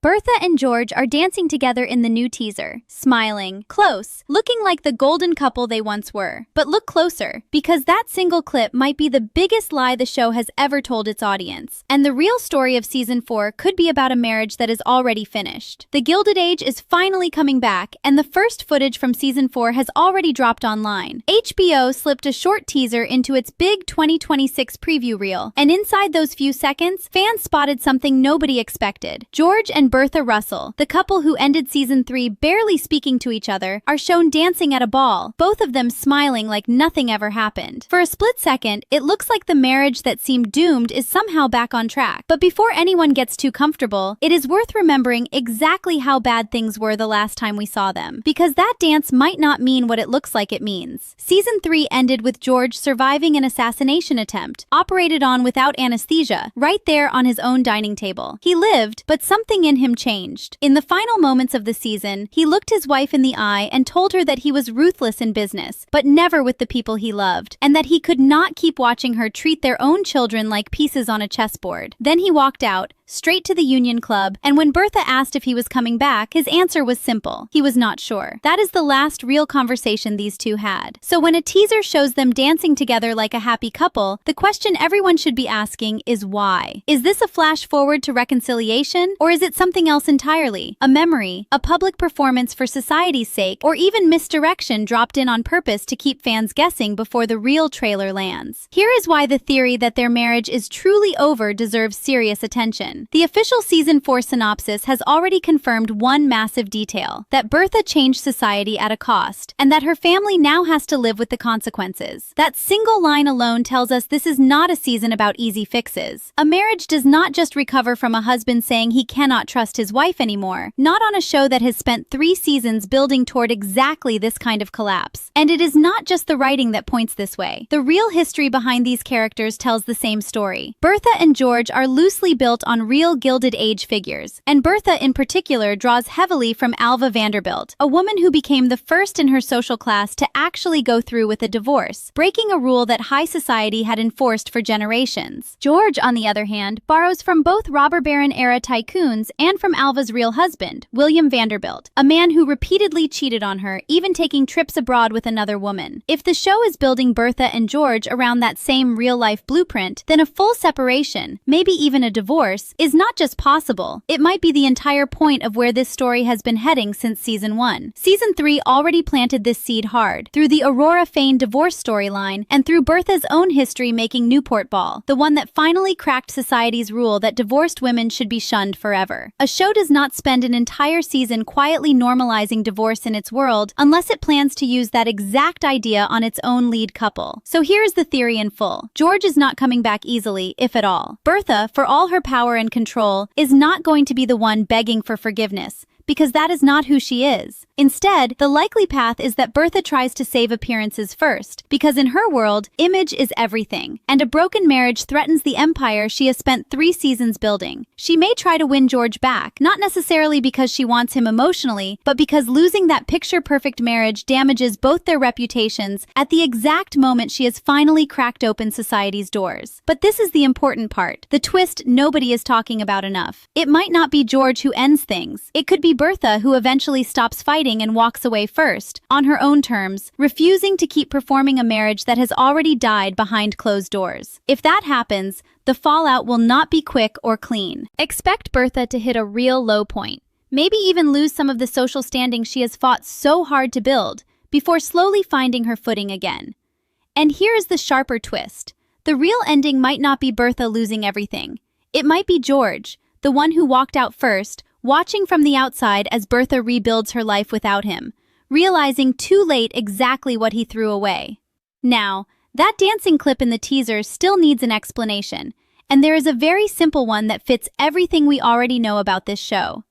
Bertha and George are dancing together in the new teaser, smiling, close, looking like the golden couple they once were. But look closer, because that single clip might be the biggest lie the show has ever told its audience. And the real story of Season 4 could be about a marriage that is already finished. The Gilded Age is finally coming back, and the first footage from Season 4 has already dropped online. HBO slipped a short teaser into its big 2026 preview reel, and inside those few seconds, fans spotted something nobody expected. George and Bertha Russell, the couple who ended Season 3 barely speaking to each other, are shown dancing at a ball, both of them smiling like nothing ever happened. For a split second, it looks like the marriage that seemed doomed is somehow back on track. But before anyone gets too comfortable, it is worth remembering exactly how bad things were the last time we saw them, because that dance might not mean what it looks like it means. Season 3 ended with George surviving an assassination attempt, operated on without anesthesia, right there on his own dining table. He lived, but something in him changed. In the final moments of the season, he looked his wife in the eye and told her that he was ruthless in business, but never with the people he loved, and that he could not keep watching her treat their own children like pieces on a chessboard. Then he walked out, straight to the Union Club, and when Bertha asked if he was coming back, his answer was simple. He was not sure. That is the last real conversation these two had. So when a teaser shows them dancing together like a happy couple, the question everyone should be asking is why? Is this a flash forward to reconciliation, or is it something else entirely? A memory, a public performance for society's sake, or even misdirection dropped in on purpose to keep fans guessing before the real trailer lands? Here is why the theory that their marriage is truly over deserves serious attention. The official Season 4 synopsis has already confirmed one massive detail: that Bertha changed society at a cost, and that her family now has to live with the consequences. That single line alone tells us this is not a season about easy fixes. A marriage does not just recover from a husband saying he cannot trust his wife anymore, not on a show that has spent 3 seasons building toward exactly this kind of collapse. And it is not just the writing that points this way. The real history behind these characters tells the same story. Bertha and George are loosely built on real Gilded Age figures, and Bertha in particular draws heavily from Alva Vanderbilt, a woman who became the first in her social class to actually go through with a divorce, breaking a rule that high society had enforced for generations. George, on the other hand, borrows from both robber baron-era tycoons and from Alva's real husband, William Vanderbilt, a man who repeatedly cheated on her, even taking trips abroad with another woman. If the show is building Bertha and George around that same real-life blueprint, then a full separation, maybe even a divorce, is not just possible, it might be the entire point of where this story has been heading since Season 1. Season 3 already planted this seed hard, through the Aurora Fane divorce storyline and through Bertha's own history making Newport Ball, the one that finally cracked society's rule that divorced women should be shunned forever. A show does not spend an entire season quietly normalizing divorce in its world unless it plans to use that exact idea on its own lead couple. So here's the theory in full. George is not coming back easily, if at all. Bertha, for all her power and control, is not going to be the one begging for forgiveness, because that is not who she is. Instead, the likely path is that Bertha tries to save appearances first, because in her world, image is everything, and a broken marriage threatens the empire she has spent 3 seasons building. She may try to win George back, not necessarily because she wants him emotionally, but because losing that picture-perfect marriage damages both their reputations at the exact moment she has finally cracked open society's doors. But this is the important part, the twist nobody is talking about enough. It might not be George who ends things. It could be Bertha who eventually stops fighting and walks away first, on her own terms, refusing to keep performing a marriage that has already died behind closed doors. If that happens, the fallout will not be quick or clean. Expect Bertha to hit a real low point, maybe even lose some of the social standing she has fought so hard to build, before slowly finding her footing again. And here is the sharper twist. The real ending might not be Bertha losing everything. It might be George, the one who walked out first, watching from the outside as Bertha rebuilds her life without him, realizing too late exactly what he threw away. Now, that dancing clip in the teaser still needs an explanation, and there is a very simple one that fits everything we already know about this show.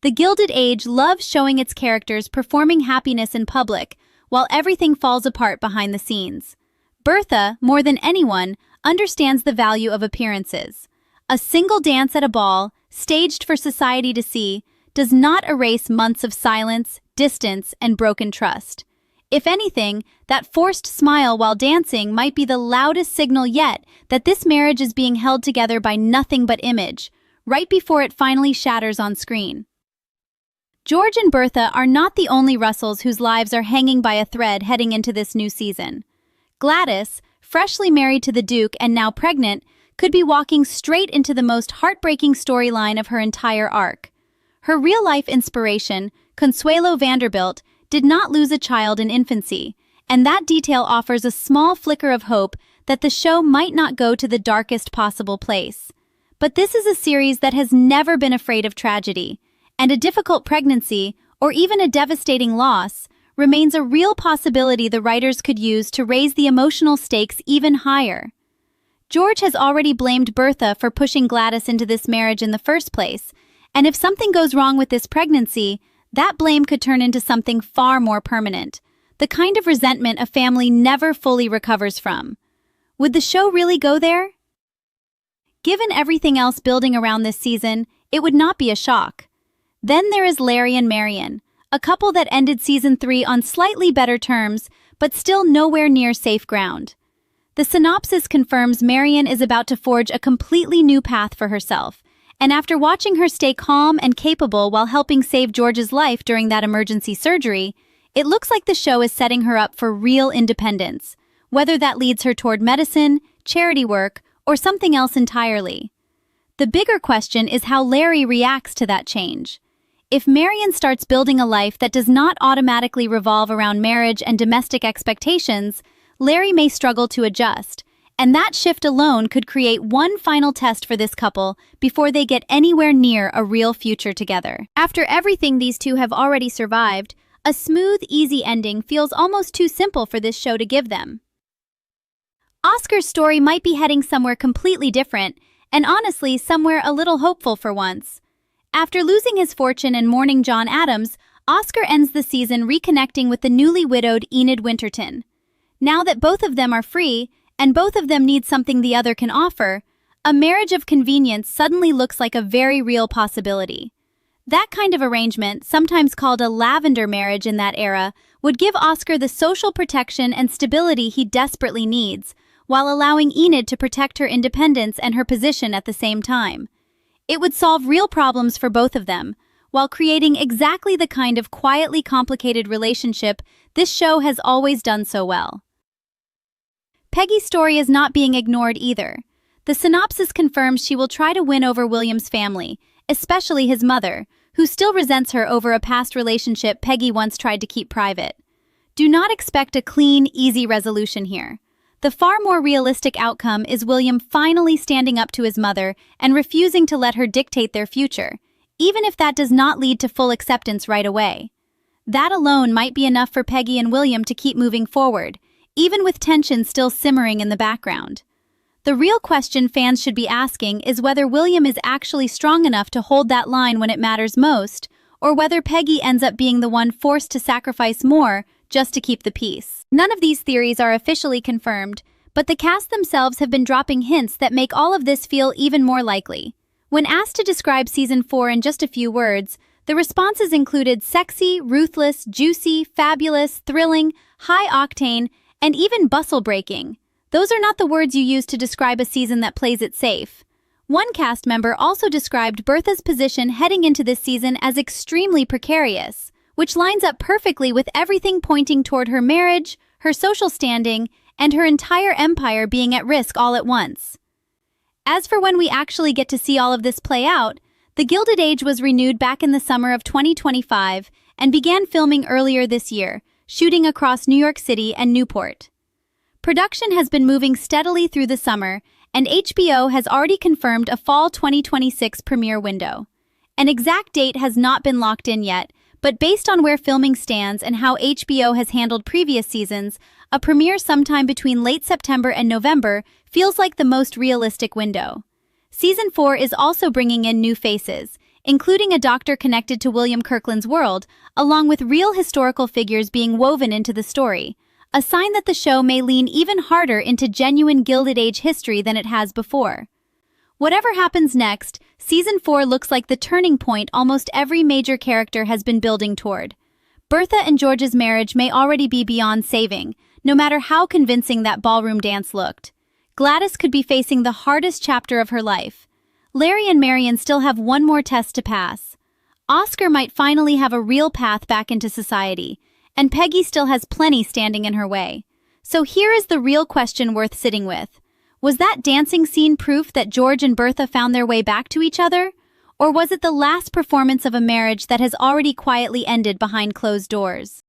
The Gilded Age loves showing its characters performing happiness in public, while everything falls apart behind the scenes. Bertha, more than anyone, understands the value of appearances. A single dance at a ball, staged for society to see, does not erase months of silence, distance, and broken trust. If anything, that forced smile while dancing might be the loudest signal yet that this marriage is being held together by nothing but image, right before it finally shatters on screen. George and Bertha are not the only Russells whose lives are hanging by a thread heading into this new season. Gladys, freshly married to the Duke and now pregnant, could be walking straight into the most heartbreaking storyline of her entire arc. Her real-life inspiration, Consuelo Vanderbilt, did not lose a child in infancy, and that detail offers a small flicker of hope that the show might not go to the darkest possible place. But this is a series that has never been afraid of tragedy, and a difficult pregnancy, or even a devastating loss, remains a real possibility the writers could use to raise the emotional stakes even higher. George has already blamed Bertha for pushing Gladys into this marriage in the first place, and if something goes wrong with this pregnancy, that blame could turn into something far more permanent, the kind of resentment a family never fully recovers from. Would the show really go there? Given everything else building around this season, it would not be a shock. Then there is Larry and Marian, a couple that ended Season 3 on slightly better terms, but still nowhere near safe ground. The synopsis confirms Marian is about to forge a completely new path for herself, and after watching her stay calm and capable while helping save George's life during that emergency surgery, it looks like the show is setting her up for real independence, whether that leads her toward medicine, charity work, or something else entirely. The bigger question is how Larry reacts to that change. If Marian starts building a life that does not automatically revolve around marriage and domestic expectations, Larry may struggle to adjust, and that shift alone could create one final test for this couple before they get anywhere near a real future together. After everything these two have already survived, a smooth, easy ending feels almost too simple for this show to give them. Oscar's story might be heading somewhere completely different, and honestly, somewhere a little hopeful for once. After losing his fortune and mourning John Adams, Oscar ends the season reconnecting with the newly widowed Enid Winterton. Now that both of them are free, and both of them need something the other can offer, a marriage of convenience suddenly looks like a very real possibility. That kind of arrangement, sometimes called a lavender marriage in that era, would give Oscar the social protection and stability he desperately needs, while allowing Enid to protect her independence and her position at the same time. It would solve real problems for both of them, while creating exactly the kind of quietly complicated relationship this show has always done so well. Peggy's story is not being ignored either. The synopsis confirms she will try to win over William's family, especially his mother, who still resents her over a past relationship Peggy once tried to keep private. Do not expect a clean, easy resolution here. The far more realistic outcome is William finally standing up to his mother and refusing to let her dictate their future, even if that does not lead to full acceptance right away. That alone might be enough for Peggy and William to keep moving forward, even with tension still simmering in the background. The real question fans should be asking is whether William is actually strong enough to hold that line when it matters most, or whether Peggy ends up being the one forced to sacrifice more just to keep the peace. None of these theories are officially confirmed, but the cast themselves have been dropping hints that make all of this feel even more likely. When asked to describe Season 4 in just a few words, the responses included sexy, ruthless, juicy, fabulous, thrilling, high-octane, and even bustle-breaking. Those are not the words you use to describe a season that plays it safe. One cast member also described Bertha's position heading into this season as extremely precarious, which lines up perfectly with everything pointing toward her marriage, her social standing, and her entire empire being at risk all at once. As for when we actually get to see all of this play out, the Gilded Age was renewed back in the summer of 2025 and began filming earlier this year, shooting across New York City and Newport. Production has been moving steadily through the summer, and HBO has already confirmed a fall 2026 premiere window. An exact date has not been locked in yet, but based on where filming stands and how HBO has handled previous seasons, a premiere sometime between late September and November feels like the most realistic window. Season 4 is also bringing in new faces, including a doctor connected to William Kirkland's world, along with real historical figures being woven into the story, a sign that the show may lean even harder into genuine Gilded Age history than it has before. Whatever happens next, Season 4 looks like the turning point almost every major character has been building toward. Bertha and George's marriage may already be beyond saving, no matter how convincing that ballroom dance looked. Gladys could be facing the hardest chapter of her life. Larry and Marion still have one more test to pass. Oscar might finally have a real path back into society, and Peggy still has plenty standing in her way. So here is the real question worth sitting with. Was that dancing scene proof that George and Bertha found their way back to each other? Or was it the last performance of a marriage that has already quietly ended behind closed doors?